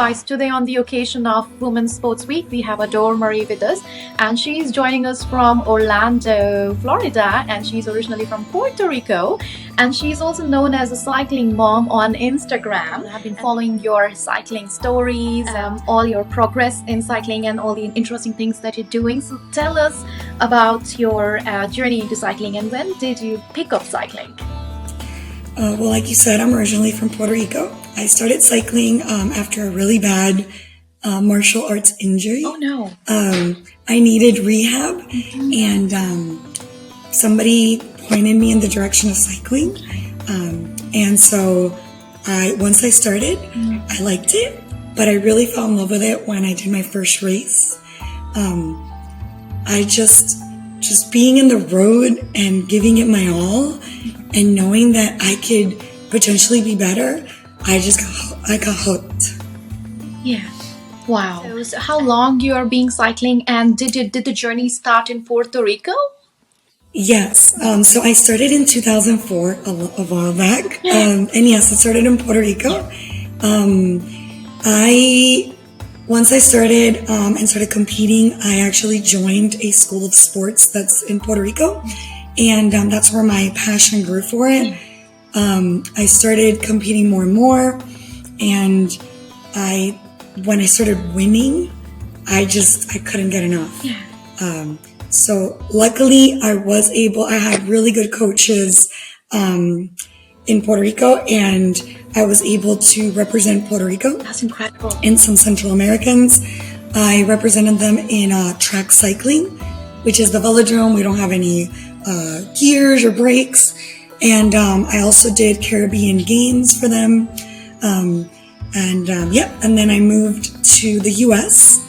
guys, today on the occasion of Women's Sports Week, we have Adormarie with us, and she's joining us from Orlando, Florida, and she's originally from Puerto Rico, and she's also known as a cycling mom on Instagram. I've been following your cycling stories, all your progress in cycling and all the interesting things that you're doing. So tell us about your journey into cycling, and when did you pick up cycling? Well, like you said, I'm originally from Puerto Rico. I started cycling after a really bad martial arts injury. Oh, no. I needed rehab, and somebody pointed me in the direction of cycling. And so once I started, I liked it, but I really fell in love with it when I did my first race. I just being in the road and giving it my all and knowing that I could potentially be better, I got hooked. Yeah. Wow. So how long you are being cycling, and did the journey start in Puerto Rico? Yes. So I started in 2004, a while back. And yes, I started in Puerto Rico. Once I started and started competing, I actually joined a school of sports that's in Puerto Rico. And that's where my passion grew for it. I started competing more and more, and when I started winning, I couldn't get enough. So luckily I had really good coaches in Puerto Rico, and I was able to represent Puerto Rico. That's incredible. And some Central Americans. I represented them in track cycling, which is the velodrome. We don't have any gears or brakes. And I also did Caribbean games for them. And then I moved to the US,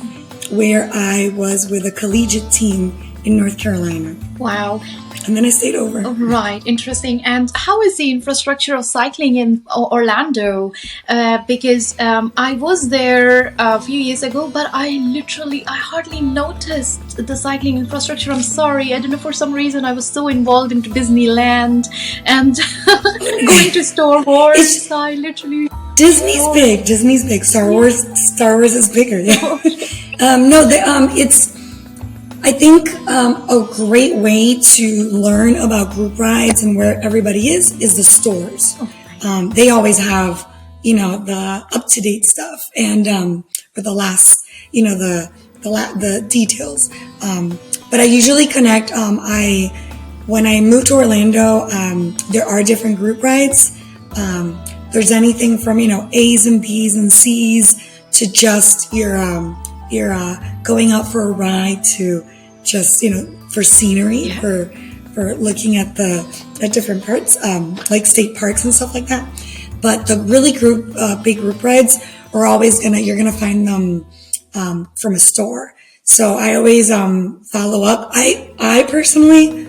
where I was with a collegiate team in North Carolina. Wow. And then I stayed over. Right, interesting. And how is the infrastructure of cycling in Orlando? Because I was there a few years ago, but I hardly noticed the cycling infrastructure. I'm sorry, I don't know, for some reason I was so involved into Disneyland and going to Star Wars. I literally... Disney's big. Star Wars is bigger. Yeah. It's, I think, a great way to learn about group rides and where everybody is the stores. They always have, the up-to-date stuff and for the last, the details. But I usually connect. When I moved to Orlando, there are different group rides. There's anything from A's and B's and C's to just you're going out for a ride to just for scenery, for looking at the different parts, like state parks and stuff like that. But the really big group rides are always you're gonna find them from a store. So I always follow up. I personally,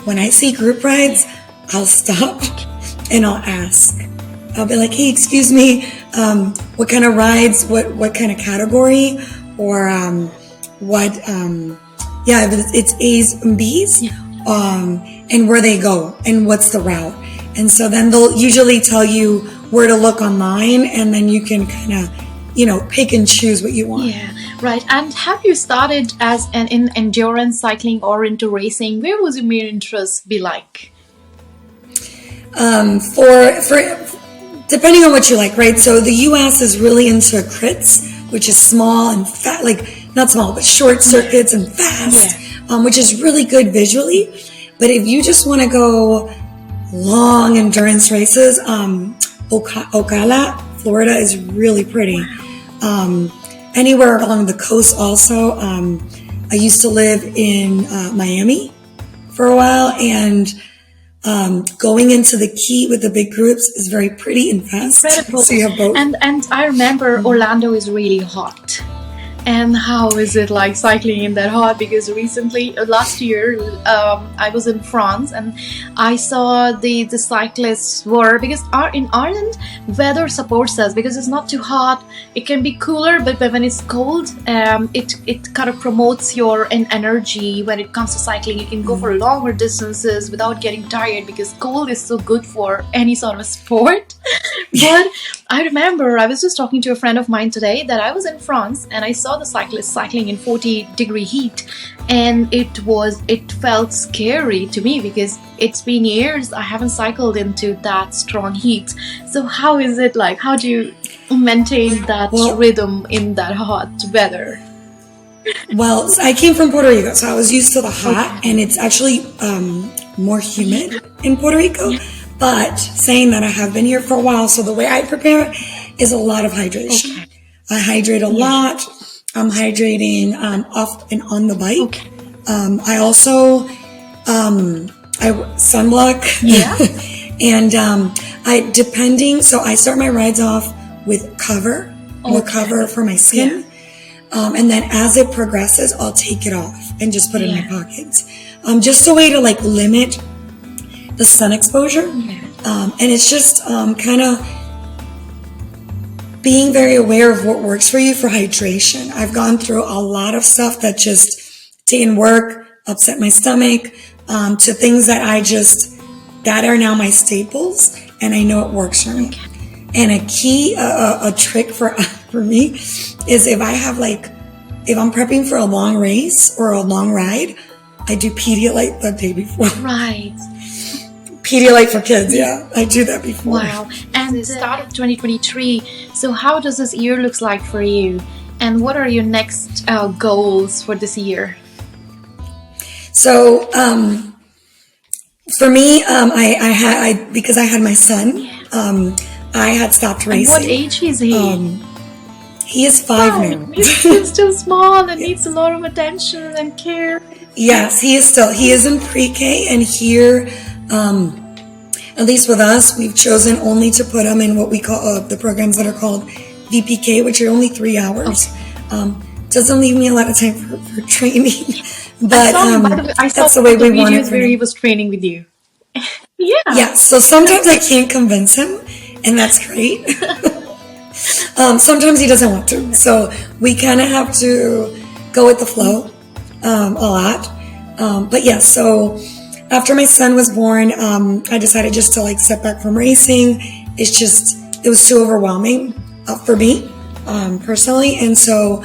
when I see group rides, I'll stop and I'll ask. I'll be like, hey, excuse me, what kind of rides, what kind of category, or if it's A's and B's, and where they go and what's the route. And so then they'll usually tell you where to look online, and then you can kind of, pick and choose what you want. Yeah, right. And have you started as in endurance cycling or into racing? Where was your main interest be like? For depending on what you like, right? So the US is really into crits, which is small and fat, not small, but short circuits and fast, which is really good visually. But if you just want to go long endurance races, Ocala, Florida is really pretty. Anywhere along the coast also. I used to live in Miami for a while, and going into the Key with the big groups is very pretty and fast. Incredible. So you have both. And I remember Orlando is really hot. And how is it like cycling in that hot? Because recently, last year, I was in France and I saw the cyclists were, because in Ireland, weather supports us because it's not too hot. It can be cooler, but when it's cold, it kind of promotes your energy. When it comes to cycling, you can go for longer distances without getting tired because cold is so good for any sort of sport. But I remember I was just talking to a friend of mine today that I was in France and I saw the cyclists cycling in 40-degree heat, and it felt scary to me because it's been years I haven't cycled into that strong heat. So how is it like? How do you maintain that rhythm in that hot weather? Well, I came from Puerto Rico, so I was used to the hot, and it's actually more humid in Puerto Rico. But saying that, I have been here for a while, so the way I prepare is a lot of hydration. Okay. I hydrate a lot. I'm hydrating off and on the bike. Okay. I also I sunblock. Yeah. And so I start my rides off with cover, more cover for my skin. Yeah. And then as it progresses, I'll take it off and just put it in my pockets. Just a way to like limit the sun exposure. And it's just kind of being very aware of what works for you for hydration. I've gone through a lot of stuff that just didn't work, upset my stomach, to things that that are now my staples, and I know it works for me. Okay. And a key, a trick for me is if I'm prepping for a long race or a long ride, I do Pedialyte the day before. Right. Pedialyte for kids, yeah. I do that before. Wow. And the start of 2023, so how does this year look like for you? And what are your next goals for this year? So, for me, because I had my son, I had stopped racing. And what age is he? He is 5 now. He's still small and needs a lot of attention and care. Yes, he is in pre-K, and here, at least with us, we've chosen only to put him in what we call the programs that are called VPK, which are only 3 hours. Okay. Doesn't leave me a lot of time for training, but that's the way we want it. Where he was training with you. Yeah. So sometimes I can't convince him, and that's great. Sometimes he doesn't want to, so we kind of have to go with the flow a lot. But yeah, so after my son was born, I decided just to step back from racing. It was too overwhelming for me personally, and so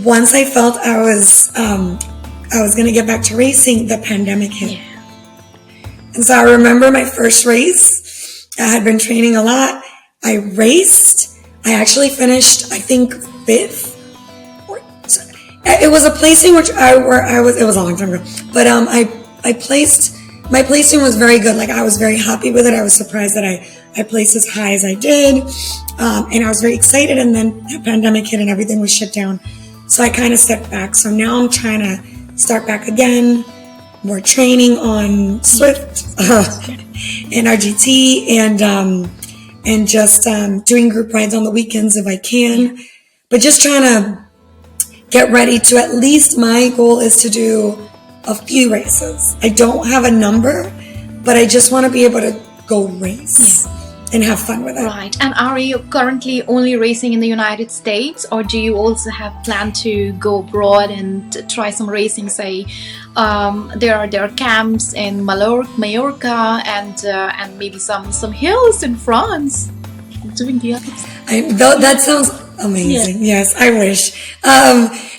once I felt I was going to get back to racing, the pandemic hit. Yeah. And so I remember my first race. I had been training a lot. I raced. I actually finished, I think, 5th. It was a placing it was a long time ago. But my placing was very good. I was very happy with it. I was surprised that I placed as high as I did. And I was very excited. And then the pandemic hit and everything was shut down. So I kind of stepped back. So now I'm trying to start back again. More training on Swift and RGT, and just doing group rides on the weekends if I can. But just trying to get ready to, at least my goal is to do a few races. I don't have a number, but I just want to be able to go race. Yeah. And have fun with it. Right. And are you currently only racing in the United States, or do you also have planned to go abroad and try some racing? Say, there are camps in Mallorca and maybe some hills in France. Doing the others. That sounds amazing. Yeah. Yes, I wish.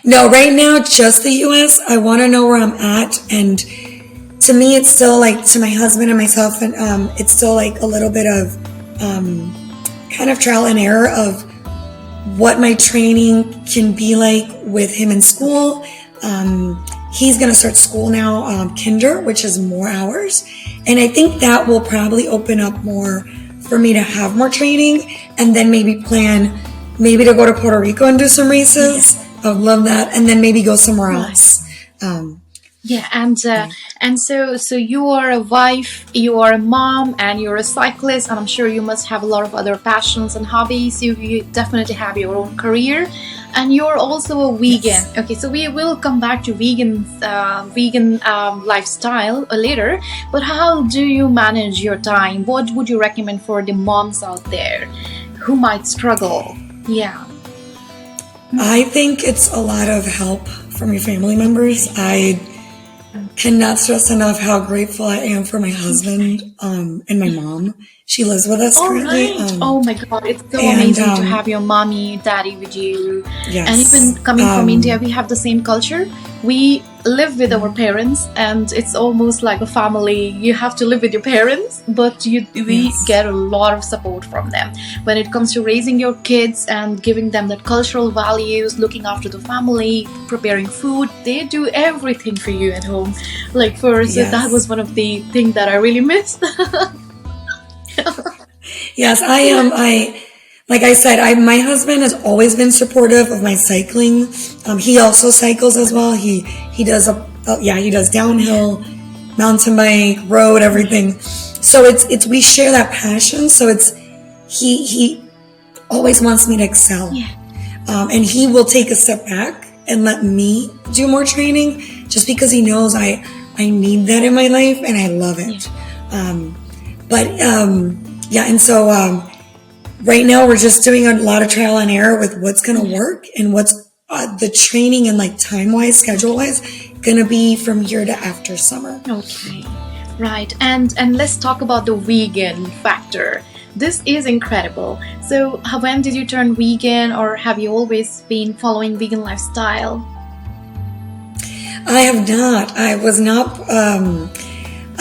No, right now just the US. I want to know where I'm at, and to me, it's still to my husband and myself, and it's still a little bit of kind of trial and error of what my training can be like with him in school. He's going to start school now, kinder, which is more hours. And I think that will probably open up more for me to have more training, and then maybe plan to go to Puerto Rico and do some races. Yeah. I would love that. And then maybe go somewhere else. Yeah, and so you are a wife, you are a mom, and you're a cyclist, and I'm sure you must have a lot of other passions and hobbies. You definitely have your own career, and you're also a vegan. Yes. Okay, so we will come back to vegan lifestyle later. But how do you manage your time? What would you recommend for the moms out there who might struggle? Yeah, I think it's a lot of help from your family members. I cannot stress enough how grateful I am for my husband and my mom. She lives with us All currently. right. Oh my God, it's so and amazing to have your mommy, daddy with you. yes, And even coming from India, we have the same culture. We live with our parents, and it's almost like a family. You have to live with your parents, but we Yes. get a lot of support from them when it comes to raising your kids and giving them that cultural values, looking after the family, preparing food. They do everything for you at home. Like for so Yes. that was one of the things that I really missed. Yes, I am. Like I said, my husband has always been supportive of my cycling. He also cycles as well. He does he does downhill, mountain bike, road, everything. So it's we share that passion. So he always wants me to excel. Yeah. And he will take a step back and let me do more training just because he knows I need that in my life and I love it. Yeah. And so right now we're just doing a lot of trial and error with what's going to work and what's the training and like time-wise, schedule-wise, going to be from here to after summer. Okay, right. And let's talk about the vegan factor. This is incredible. So when did you turn vegan, or have you always been following vegan lifestyle? I have not. I was not.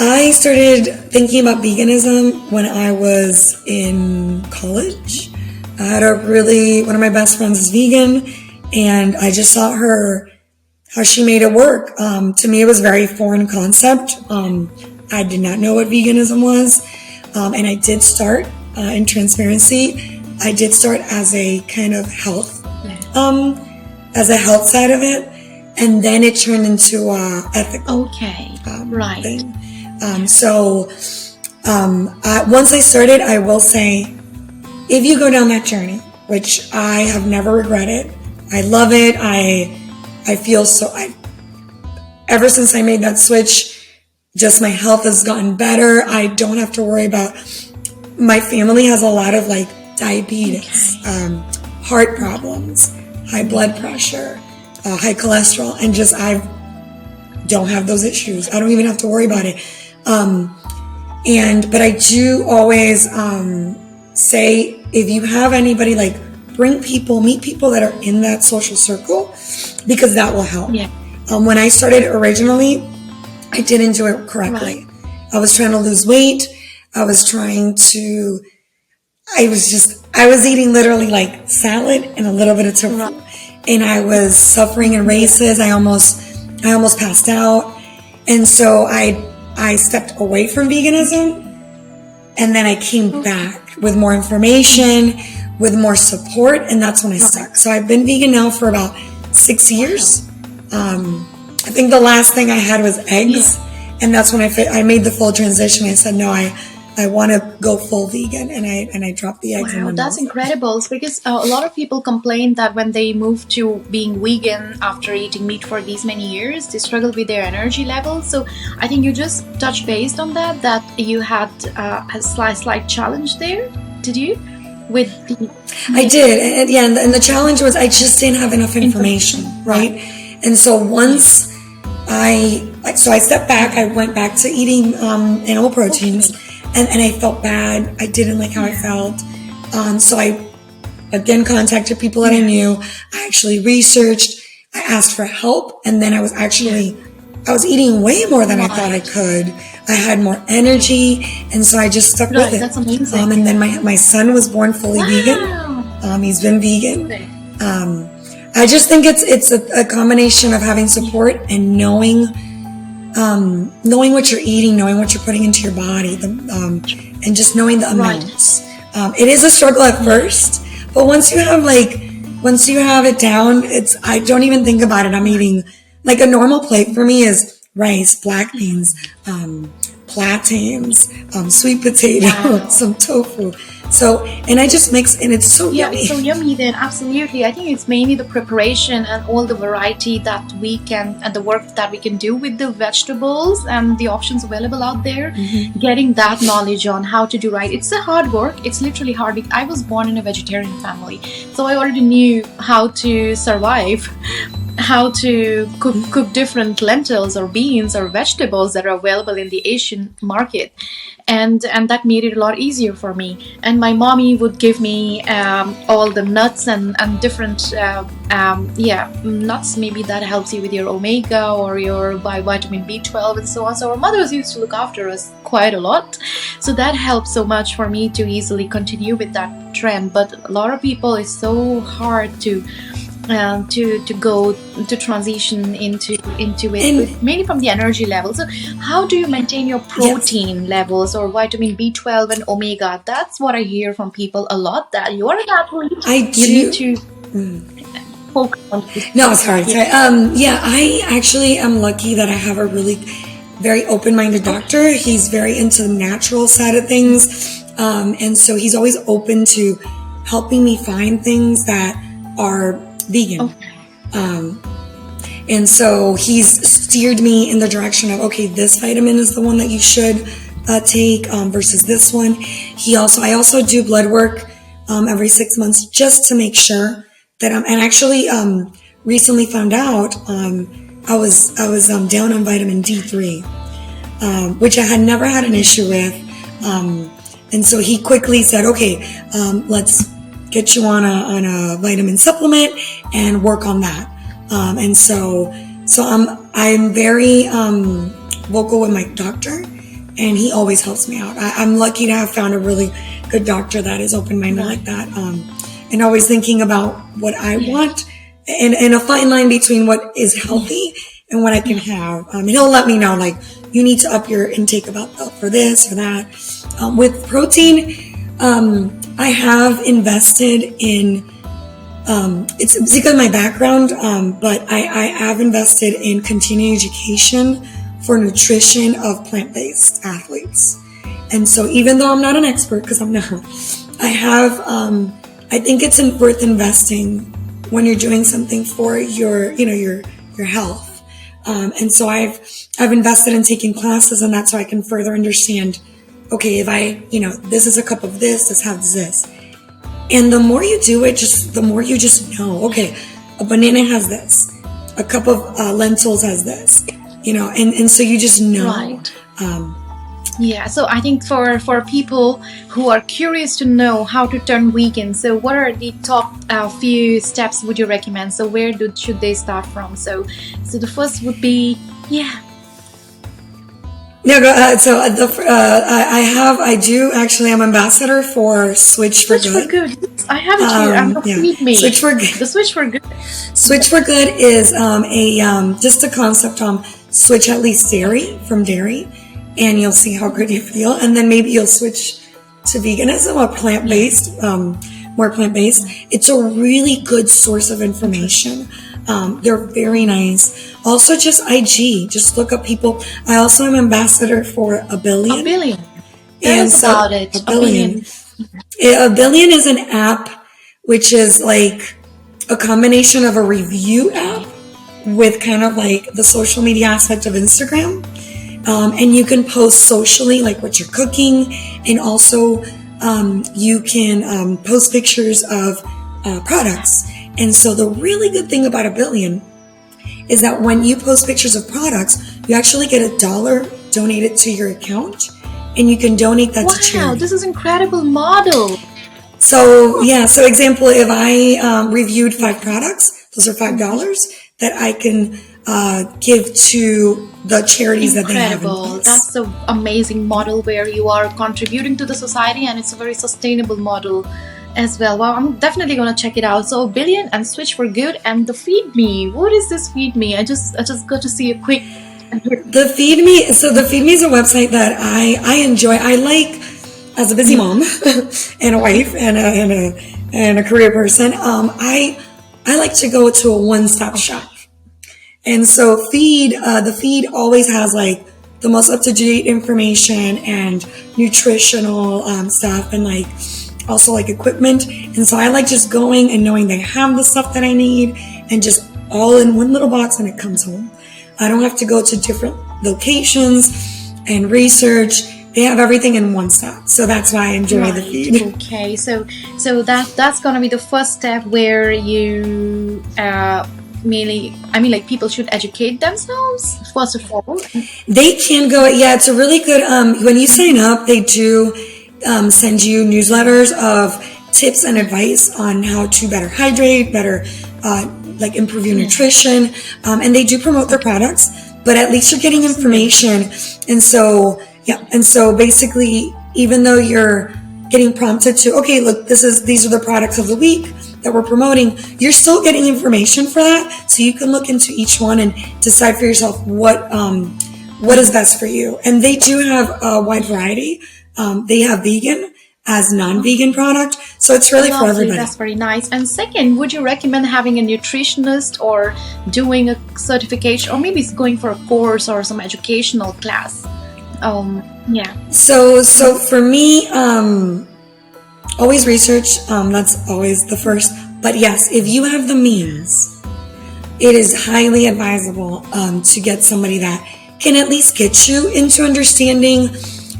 I started thinking about veganism when I was in college. I had one of my best friends is vegan, and I just saw how she made it work. To me, it was a very foreign concept. I did not know what veganism was, and I did start in transparency. I did start as a kind of health, as a health side of it, and then it turned into ethical. Okay, right. Thing. Once I started, I will say, if you go down that journey, which I have never regretted, I love it. I feel ever since I made that switch, just my health has gotten better. I don't have to worry about, my family has a lot of like diabetes, heart problems, high blood pressure, high cholesterol, and I don't have those issues. I don't even have to worry about it. But I do always say, if you have anybody, like meet people that are in that social circle, because that will help. Yeah. When I started originally, I didn't do it correctly. Right. I was trying to lose weight. I was eating literally like salad and a little bit of tofu. Right. And I was suffering in races. I almost passed out. And so I stepped away from veganism, and then I came back with more information, with more support, and that's when I stuck. So I've been vegan now for about 6 years. I think the last thing I had was eggs, and that's when I made the full transition. I said, no, I want to go full vegan, and I dropped the eggs. Wow, that's incredible, because a lot of people complain that when they move to being vegan after eating meat for these many years, they struggle with their energy levels. So I think you just touched base on that you had a slight challenge there. Did you? I did, and the challenge was I just didn't have enough information, right? And so once I stepped back, I went back to eating animal proteins. Okay. And I felt bad. I didn't like how I felt. So I again contacted people that I knew. I actually researched. I asked for help. And then I was eating way more than I thought I could. I had more energy. And so I just stuck with it. That's amazing. And then my son was born fully vegan. He's been vegan. I just think it's a combination of having support and knowing what you're eating, knowing what you're putting into your body, and just knowing the amounts. It is a struggle at first, but once you have it down, I don't even think about it. I'm eating, like, a normal plate for me is rice, black beans, plantains, sweet potato, some tofu. So, and I just mix, and it's so yummy. It's so yummy then, absolutely. I think it's mainly the preparation and all the variety that we can, and the work that we can do with the vegetables and the options available out there. Mm-hmm. Getting that knowledge on how to do right. It's a hard work. It's literally hard. I was born in a vegetarian family, so I already knew how to survive. how to cook different lentils or beans or vegetables that are available in the Asian market, and that made it a lot easier for me. And my mommy would give me all the nuts and different nuts. Maybe that helps you with your omega or your vitamin B12 and so on. So our mothers used to look after us quite a lot, so that helped so much for me to easily continue with that trend. But a lot of people, it's so hard to go to transition into it, mainly from the energy level. So how do you maintain your protein levels or vitamin B12 and omega? That's what I hear from people a lot, that you're an athlete, you need to focus on this. No, sorry. I actually am lucky that I have a really very open-minded doctor. He's very into the natural side of things, and so he's always open to helping me find things that are vegan. And so he's steered me in the direction of, okay, this vitamin is the one that you should take versus this one. I also do blood work every 6 months just to make sure that and actually recently found out I was down on vitamin D3, which I had never had an issue with. And so he quickly said, okay, let's get you on a vitamin supplement and work on that. And so I'm very vocal with my doctor, and he always helps me out. I'm lucky to have found a really good doctor that is open-minded like that, and always thinking about what I want, and a fine line between what is healthy and what I can have. And he'll let me know, like, you need to up your intake for this or that. With protein, I have invested in, it's because of my background, but I have invested in continuing education for nutrition of plant-based athletes. And so even though I'm not an expert, because I'm not, I think it's worth investing when you're doing something for your health. And so I've invested in taking classes, and that's so I can further understand, okay, if this is a cup of this has this. And the more you do it, the more you just know, okay, a banana has this, a cup of lentils has this, and so you just know. Right. So I think for people who are curious to know how to turn vegan, so what are the top few steps would you recommend? So where should they start from? So the first would be, No, I'm ambassador for Switch for Good. I have it here. I'm feedme. Switch for Good. The Switch for Good. Switch for Good is just a concept on switch at least from dairy, and you'll see how good you feel, and then maybe you'll switch to veganism or plant-based, more plant-based. It's a really good source of information. They're very nice. Also, just IG. Just look up people. I also am ambassador for A Billion. A Billion. Tell us about it. A Billion. A Billion is an app which is like a combination of a review app with kind of like the social media aspect of Instagram. And you can post socially, like what you're cooking, and also you can post pictures of products. And so the really good thing about A Billion is that when you post pictures of products, you actually get $1 donated to your account, and you can donate that to charity. Wow, this is an incredible model. So example, if I reviewed 5 products, those are $5 that I can give to the charities that they have in place. That's an amazing model where you are contributing to the society, and it's a very sustainable model as well. Wow, I'm definitely gonna check it out. So A Billion and Switch for Good and the feedme. What is this feedme? I just got to see a quick. The feedme. So the feedme is a website that I enjoy. I like, as a busy mom and a wife and a career person. I like to go to a one-stop shop. And so the feed always has like the most up-to-date information and nutritional stuff, and like also like equipment. And so I like just going and knowing they have the stuff that I need, and just all in one little box, and it comes home. I don't have to go to different locations and research. They have everything in one stop. So that's why I enjoy the feed. Okay, so that's gonna be the first step, where you mainly, I mean, like people should educate themselves first of all. They can go, yeah, it's a really good, when you sign up, they do send you newsletters of tips and advice on how to better hydrate, better, like improve your nutrition. And they do promote their products, but at least you're getting information. And so, yeah. And so basically, even though you're getting prompted to, okay, look, these are the products of the week that we're promoting, you're still getting information for that. So you can look into each one and decide for yourself what is best for you. And they do have a wide variety. They have vegan as non-vegan product. So it's really for everybody. That's very nice. And second, would you recommend having a nutritionist or doing a certification, or maybe going for a course or some educational class? Yeah. So for me, always research. That's always the first. But yes, if you have the means, it is highly advisable to get somebody that can at least get you into understanding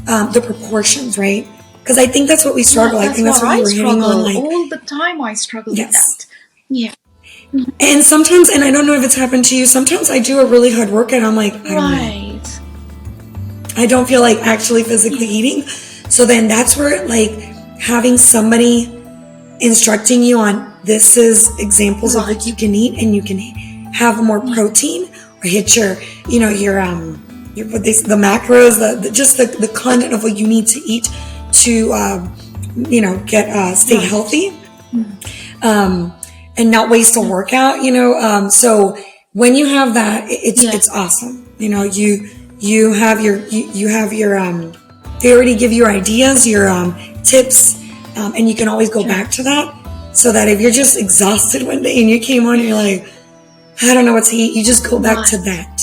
the proportions, right? Because I think that's what we struggle. Yeah, I think that's what you were hitting on. Like, all the time I struggle with that. Yeah. And sometimes, and I don't know if it's happened to you, sometimes I do a really hard workout. I'm like, I don't feel like actually physically eating. So then that's where like having somebody instructing you on this is examples of what you can eat, and you can have more protein or hit your the macros, the content of what you need to eat to stay healthy, and not waste a workout. So when you have that, it's awesome. You have your they already give you ideas, your tips, and you can always go back to that. So that if you're just exhausted one day and you came on and you're like, I don't know what to eat, you just go back to that.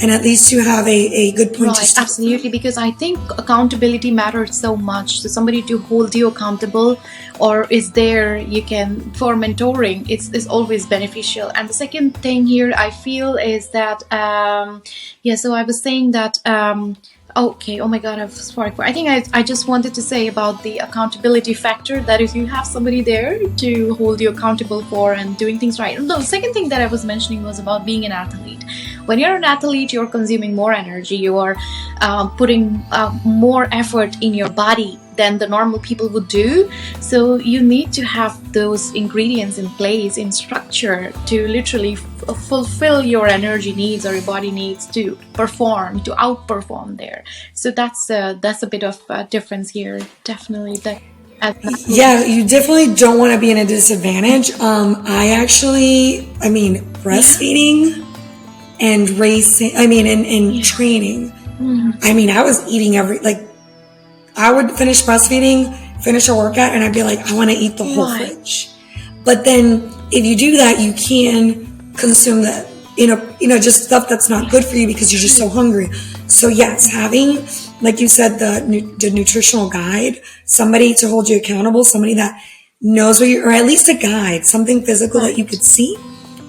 And at least you have a good point to start. Absolutely, because I think accountability matters so much. So somebody to hold you accountable or is there, you can, for mentoring, it's always beneficial. And the second thing here I feel is that, so I was saying that, okay, oh my God, I'm sorry. I think I just wanted to say about the accountability factor, that if you have somebody there to hold you accountable for and doing things right. The second thing that I was mentioning was about being an athlete. When you're an athlete, you're consuming more energy. You are putting more effort in your body than the normal people would do. So you need to have those ingredients in place, in structure, to literally fulfill your energy needs or your body needs to perform, to outperform there. So that's a bit of a difference here, definitely. Yeah, you definitely don't want to be in a disadvantage. Breastfeeding and racing, and training. Mm-hmm. I was eating I would finish breastfeeding, finish a workout, and I'd be like, I want to eat the whole fridge. But then if you do that, you can consume that, just stuff that's not good for you because you're just so hungry. So yes, having, like you said, the nutritional guide, somebody to hold you accountable, somebody that knows or at least a guide, something physical that you could see,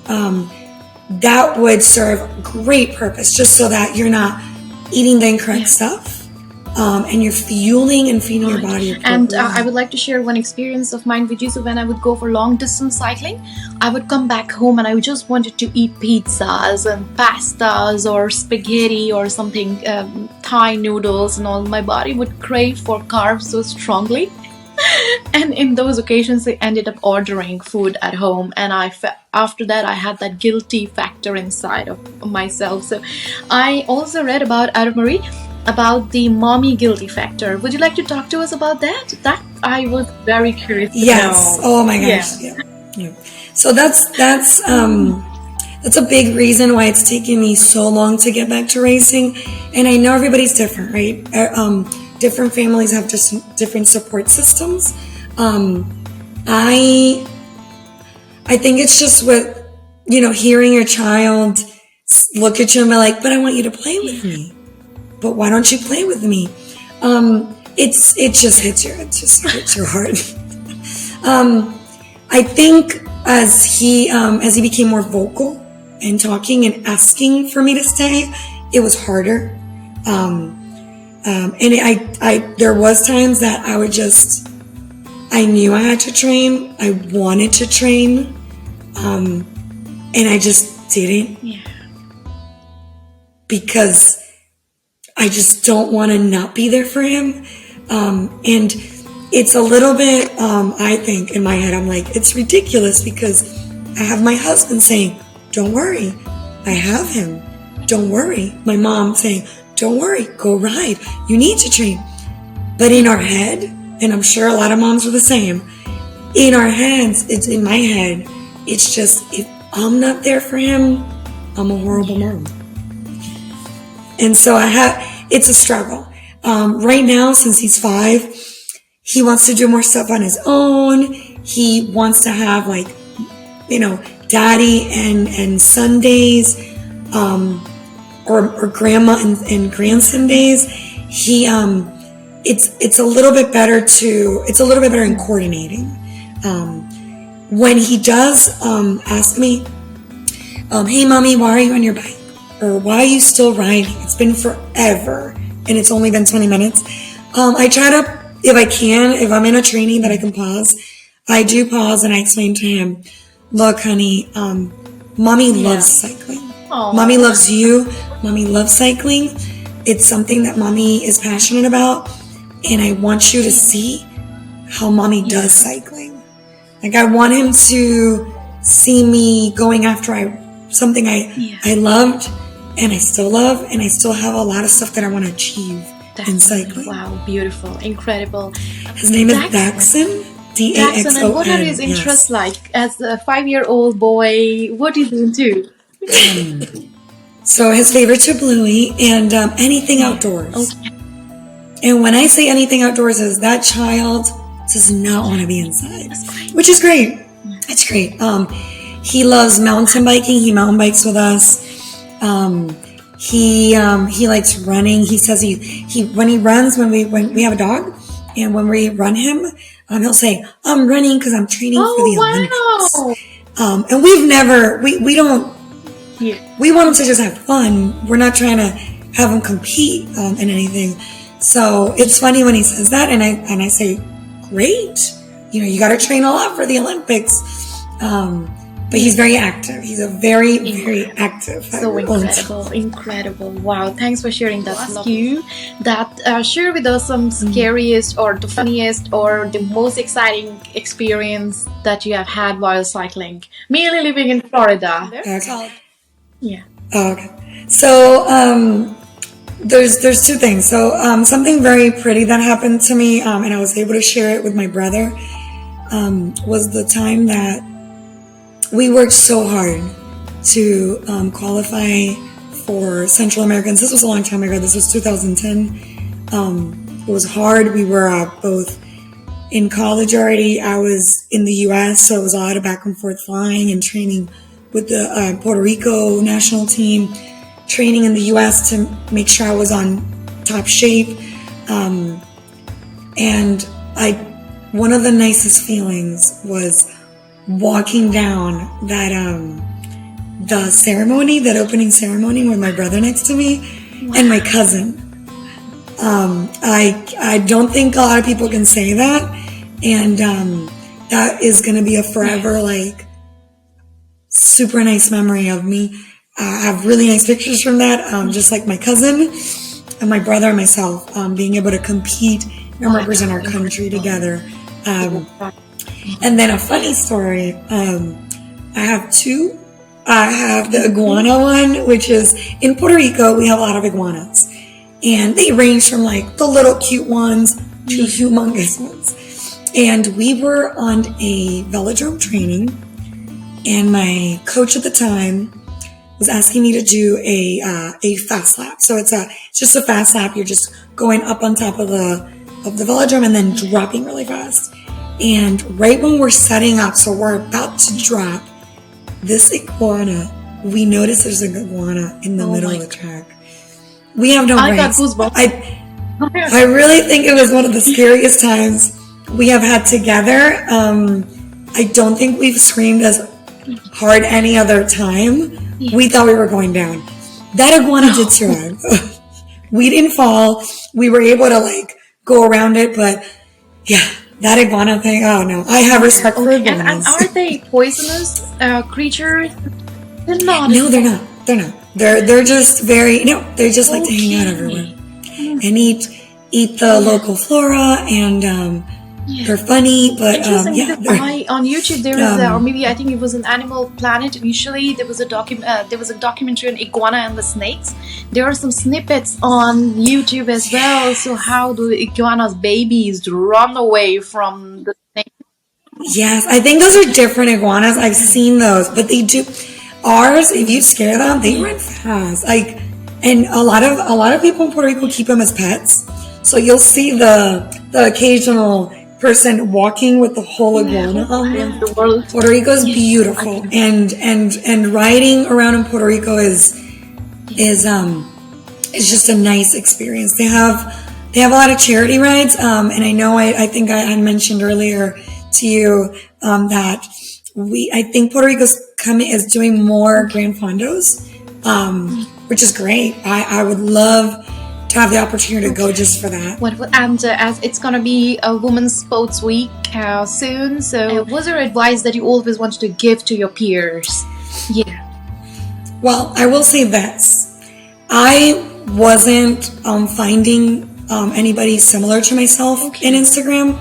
that would serve great purpose, just so that you're not eating the incorrect stuff. And you're fueling and feeding your body. And I would like to share one experience of mine with you. So when I would go for long distance cycling, I would come back home and I just wanted to eat pizzas and pastas or spaghetti or something, Thai noodles and all. My body would crave for carbs so strongly. And in those occasions, I ended up ordering food at home. And after that, I had that guilty factor inside of myself. So I also read about Adormarie, about the mommy guilty factor. Would you like to talk to us about that? That I was very curious to know. Oh my gosh. Yeah. So that's a big reason why it's taken me so long to get back to racing. And I know everybody's different, right? Different families have just different support systems. I think it's just with, hearing your child look at you and be like, but I want you to play with me. But why don't you play with me? It just hurts your heart. I think as he became more vocal and talking and asking for me to stay, it was harder. And there was times that I knew I had to train. I wanted to train. And I just didn't Yeah. because I just don't want to not be there for him. And it's a little bit, I think in my head, I'm like, it's ridiculous because I have my husband saying, don't worry, I have him. Don't worry. My mom saying, don't worry, go ride. You need to train. But in our head, and I'm sure a lot of moms are the same, in our heads, it's in my head, it's just, if I'm not there for him, I'm a horrible mom. And so it's a struggle. Right now, since he's 5, he wants to do more stuff on his own. He wants to have daddy and Sundays, or grandma and grandson days. It's a little bit better in coordinating. When he does ask me, hey mommy, why are you on your bike? Or why are you still riding? It's been forever and it's only been 20 minutes. I try to, if I'm in a training that I can pause, I do pause and I explain to him, look honey, mommy loves cycling. Aww. Mommy loves you. Mommy loves cycling. It's something that mommy is passionate about. And I want you to see how mommy does cycling. Like I want him to see me going after something I loved and I still love, and I still have a lot of stuff that I want to achieve in cycling. Wow, beautiful, incredible. His name is Daxon. Daxon, and what are his interests like? As a 5-year-old boy, what is he into? So his favorites are Bluey and anything outdoors. Okay. And when I say anything outdoors, is that child does not want to be inside, which is great. It's great. He loves mountain biking. He mountain bikes with us. He likes running. He says when he runs, when we have a dog, and when we run him, he'll say, I'm running because I'm training for the Olympics. And we don't, we want him to just have fun. We're not trying to have him compete in anything. So it's funny when he says that, and I say, great. You got to train a lot for the Olympics. But he's very active. He's a very, very active. So incredible. Wow. Thanks for sharing that. Share with us some scariest or the funniest or the most exciting experience that you have had while cycling, mainly living in Florida. Okay. Yeah. Okay. So, there's two things. So, something very pretty that happened to me, and I was able to share it with my brother, was the time that we worked so hard to qualify for Central Americans. This was a long time ago. This was 2010. It was hard. We were both in college already. I was in the U.S., so it was a lot of back and forth flying and training with the Puerto Rico national team, training in the U.S. to make sure I was on top shape. And one of the nicest feelings was walking down that ceremony, that opening ceremony with my brother next to me and my cousin. I don't think a lot of people can say that, and that is going to be a forever super nice memory of me. I have really nice pictures from that, just like my cousin and my brother and myself, being able to compete and represent our country together. And then a funny story, I have two. I have the iguana one, which is in Puerto Rico, we have a lot of iguanas. And they range from the little cute ones to humongous ones. And we were on a velodrome training, and my coach at the time was asking me to do a fast lap. So it's just a fast lap. You're just going up on top of the velodrome and then dropping really fast. And right when we're setting up, so we're about to drop, this iguana, we notice there's an iguana in the middle of the track. We have no brakes. I really think it was one of the scariest times we have had together. I don't think we've screamed as hard any other time. Yeah. We thought we were going down. That iguana did survive. We didn't fall. We were able to go around it, but yeah. That iguana thing, oh no. I have respect for iguanas. And are they poisonous creatures? They're not. No, they're not. They're not. They're just very no. They just like to hang out everywhere and eat the local flora, and they're funny. But Interesting, yeah, because on YouTube there is or maybe I think it was an Animal Planet initially. There was a documentary on iguana and the snakes. There are some snippets on YouTube as well. So how do iguanas babies run away from the snake? yes, I think those are different iguanas. I've seen those, but they do. Ours, if you scare them, they run fast. Like, and a lot of people in Puerto Rico keep them as pets. So you'll see the occasional person walking with the whole iguana on them. The world. Puerto Rico is beautiful, and riding around in Puerto Rico is just a nice experience. They have a lot of charity rides, and I know I think I had mentioned earlier to you that I think Puerto Rico's is doing more Grand Fondos, which is great. I would love to have the opportunity to go just for that. Wonderful. And as it's going to be a Women's Sports Week soon, so what's your advice that you always want to give to your peers? Yeah. Well, I will say this. I wasn't finding anybody similar to myself in Instagram.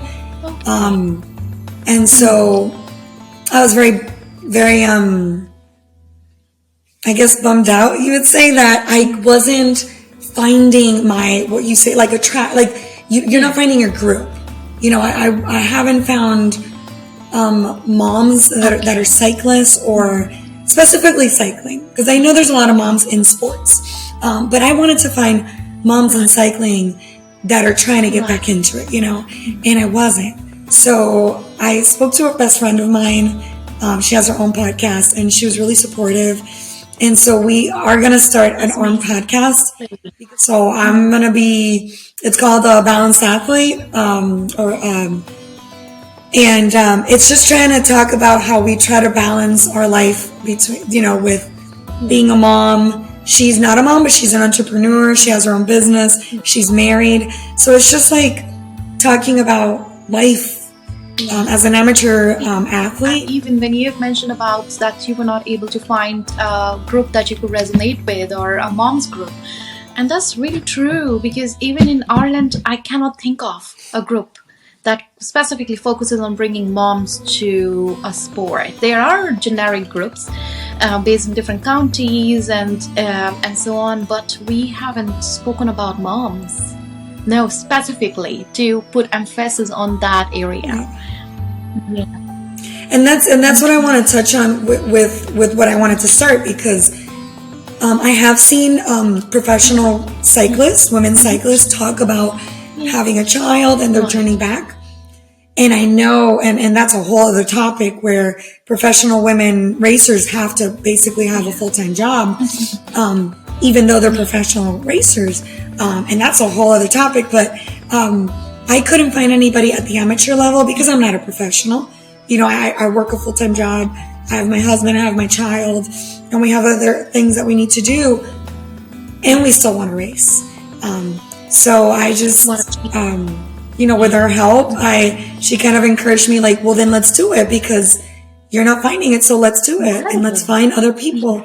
And so I was very, very, I guess bummed out, you would say, that I wasn't finding what you say, like you're not finding your group. You know, I haven't found moms that are cyclists or specifically cycling, because I know there's a lot of moms in sports. But I wanted to find moms in cycling that are trying to get back into it, you know, and I wasn't. So I spoke to a best friend of mine. She has her own podcast, and she was really supportive. And so we are going to start an own podcast. So I'm going to it's called Balanced Athlete. It's just trying to talk about how we try to balance our life between, you know, with being a mom. She's not a mom, but she's an entrepreneur. She has her own business. She's married. So it's just like talking about life as an amateur athlete. Even when you've mentioned about that you were not able to find a group that you could resonate with, or a mom's group. And that's really true, because even in Ireland, I cannot think of a group that specifically focuses on bringing moms to a sport. There are generic groups based in different counties and so on, but we haven't spoken about moms. No, specifically to put emphasis on that area. Yeah. And that's what I want to touch on with what I wanted to start, because I have seen professional cyclists, women cyclists, talk about having a child and their journey back. And I know, and that's a whole other topic, where professional women racers have to basically have a full-time job, even though they're professional racers. And that's a whole other topic, but I couldn't find anybody at the amateur level because I'm not a professional. You know, I work a full-time job. I have my husband, I have my child, and we have other things that we need to do, and we still want to race. So I just, you know, with her help, she kind of encouraged me, like, well, then let's do it, because you're not finding it, so let's do it, and let's find other people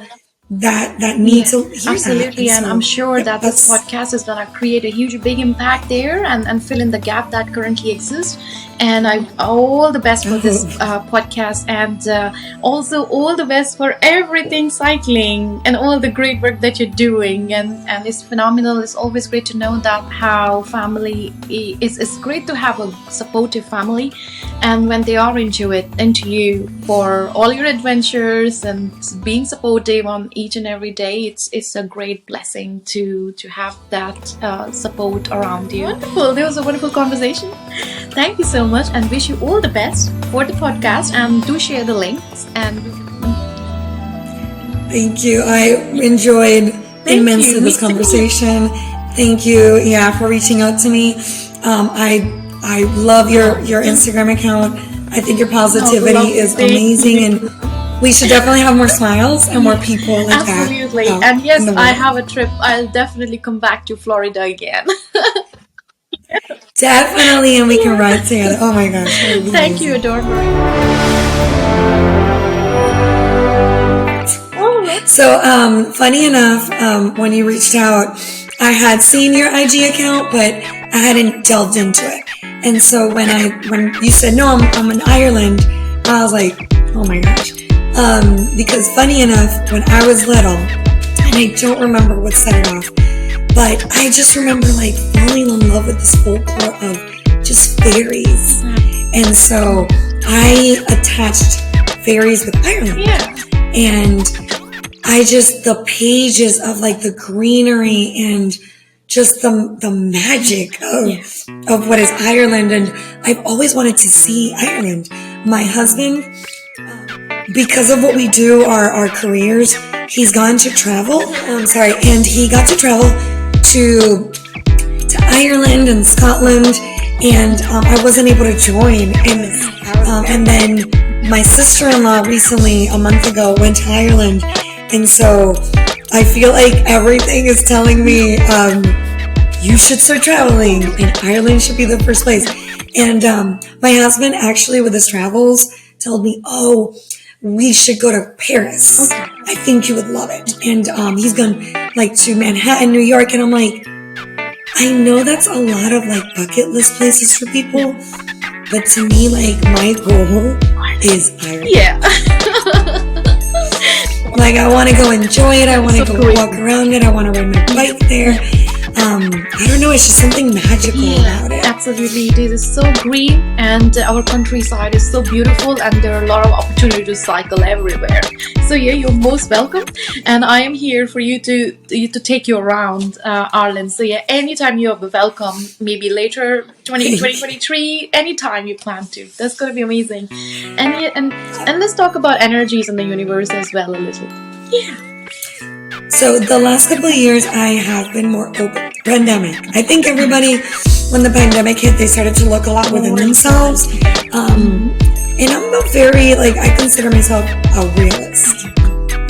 that need to hear absolutely. that. And I'm sure that this podcast is going to create a huge, big impact there and fill in the gap that currently exists. And all the best for this podcast, and also all the best for everything cycling and all the great work that you're doing. And it's phenomenal. It's always great to know that how family it's great to have a supportive family, and when they are into you for all your adventures and being supportive on each and every day, it's a great blessing to have that support around you. Wonderful. There was a wonderful conversation. Thank you so much, and wish you all the best for the podcast, and do share the links. And thank you. I enjoyed immensely this conversation. Thank you, for reaching out to me. I love your Instagram account. I think your positivity is amazing, and we should definitely have more smiles and more people like that. Absolutely. And yes, I have a trip. I'll definitely come back to Florida again. Definitely, and we can ride together. Oh my gosh. Thank you, Adormarie. Oh, So, funny enough, when you reached out, I had seen your IG account, but I hadn't delved into it. And so when you said, no, I'm in Ireland, I was like, oh my gosh. Because funny enough, when I was little, and I don't remember what set it off, but I just remember like falling in love with this folklore of just fairies. And so I attached fairies with Ireland. Yeah. And the pages of like the greenery and just the magic of what is Ireland. And I've always wanted to see Ireland. My husband, because of what we do, our careers, he's gone to travel. And he got to travel to Ireland and Scotland, and I wasn't able to join. And then my sister-in-law recently, a month ago, went to Ireland, and so I feel like everything is telling me you should start traveling, and Ireland should be the first place. And my husband actually, with his travels, told me, oh, we should go to Paris. Okay. I think you would love it. And he's gone like to Manhattan, New York, and I'm like, I know that's a lot of like bucket list places for people, but to me, like, my goal is Ireland. Yeah. Like, I want to go enjoy it. I want to go walk around it. I want to ride my bike there. I don't know. It's just something magical about it. Absolutely. It is so green, and our countryside is so beautiful, and there are a lot of opportunities to cycle everywhere. So yeah, you're most welcome, and I am here for you to take you around Ireland. So yeah, anytime you are welcome. Maybe later, 2023, anytime you plan to. That's gonna be amazing. And let's talk about energies in the universe as well a little. Yeah. So the last couple of years, I have been more open. Pandemic. I think everybody, when the pandemic hit, they started to look a lot within themselves. And I'm a very, like, I consider myself a realist.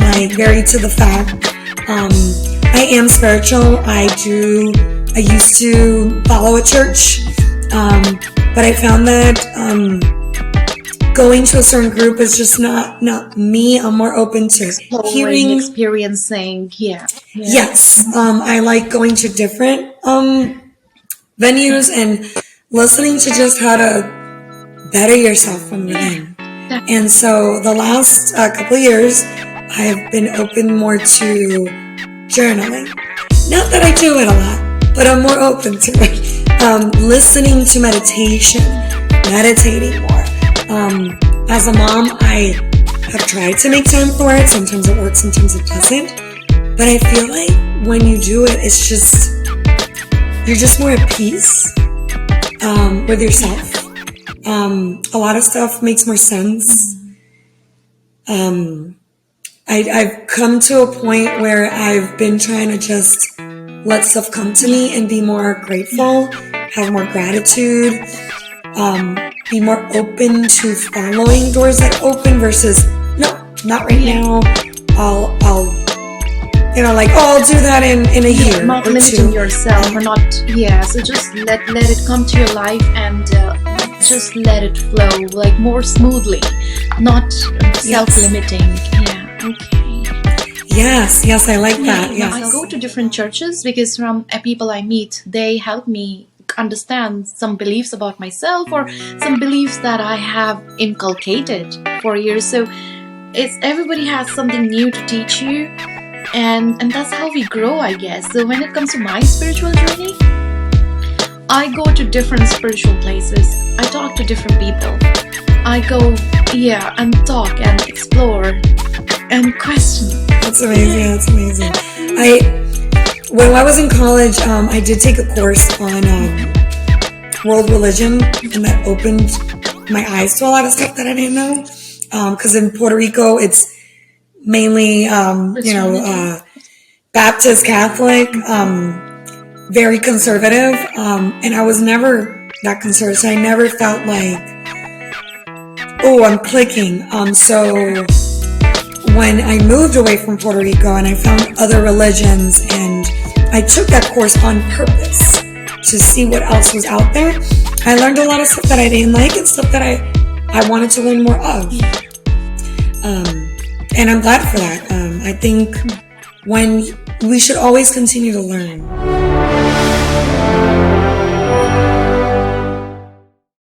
Like, very to the fact. I am spiritual. I used to follow a church. But I found that going to a certain group is just not me. I'm more open to hearing, experiencing. Yeah. Yes. I like going to different venues and listening to just how to better yourself from within. And so the last couple of years, I've been open more to journaling. Not that I do it a lot, but I'm more open to it. Listening to meditation, meditating more. As a mom, I have tried to make time for it. Sometimes it works, sometimes it doesn't. But I feel like when you do it, it's just, you're just more at peace with yourself. A lot of stuff makes more sense. I've come to a point where I've been trying to just let stuff come to me and be more grateful, have more gratitude, be more open to following doors that open versus, no, not right now. I'll I'll do that in a year. Not or limiting two. yourself or not, so just let it come to your life and just let it flow like more smoothly, not self-limiting. Yeah, okay. Yes, I like that. Yes. I go to different churches because from people I meet, they help me understand some beliefs about myself or some beliefs that I have inculcated for years. So it's everybody has something new to teach you, and that's how we grow, I guess. So when it comes to my spiritual journey, I go to different spiritual places. I talk to different people. I go and talk and explore and question. That's amazing. When I was in college, I did take a course on world religion, and that opened my eyes to a lot of stuff that I didn't know. Because in Puerto Rico, it's mainly, Baptist, Catholic, very conservative, and I was never that conservative, so I never felt like, oh, I'm clicking. So when I moved away from Puerto Rico and I found other religions, and I took that course on purpose to see what else was out there, I learned a lot of stuff that I didn't like and stuff that I wanted to learn more of. And I'm glad for that. I think when we should always continue to learn.